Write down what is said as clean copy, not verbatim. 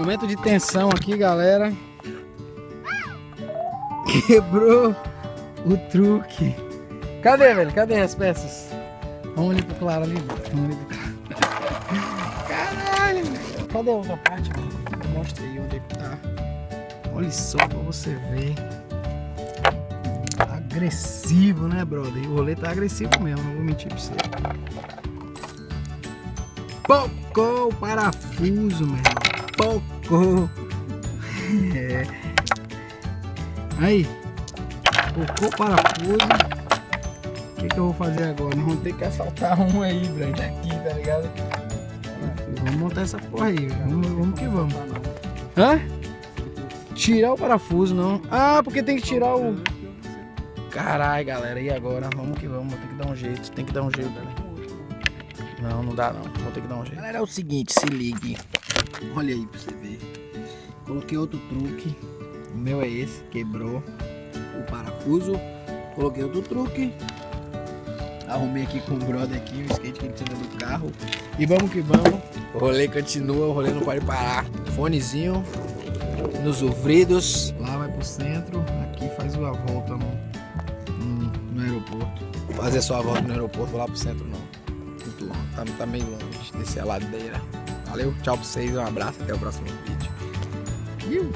Momento de tensão aqui, galera. Quebrou o truque. Cadê, velho? Cadê as peças? Vamos ali pro claro ali. Vamos ali pro claro. Caralho, velho. Cadê a outra parte? Mostra aí onde é que tá. Olha só pra você ver. Tá agressivo, né, brother? E o rolê tá agressivo mesmo, não vou mentir pra você. Pocou o parafuso, meu irmão. Pocou. É. Aí. Pocou o parafuso. O que eu vou fazer agora? Nós vamos ter que assaltar um aí, brother. Daqui, tá ligado? Vamos montar essa porra aí. Vamos que vamos. Hã? Tirar o parafuso, não. Ah, porque tem que tirar o... Caralho, galera. E agora? Vamos que vamos. Tem que dar um jeito. Tem que dar um jeito, né? Não, não dá não. Vou ter que dar um jeito. Galera, é o seguinte, se ligue. Olha aí pra você ver. Coloquei outro truque. O meu é esse. Quebrou o parafuso. Coloquei outro truque. Arrumei aqui com o brother aqui, o skate que ele tira do carro. E vamos que vamos. O rolê continua, o rolê não pode parar. Fonezinho nos ouvidos. Lá vai pro centro. Aqui faz a volta no aeroporto. Vou fazer só a volta no aeroporto, vou lá pro centro não. Tá meio longe, descer a ladeira. Valeu, tchau pra vocês, um abraço, até o próximo vídeo.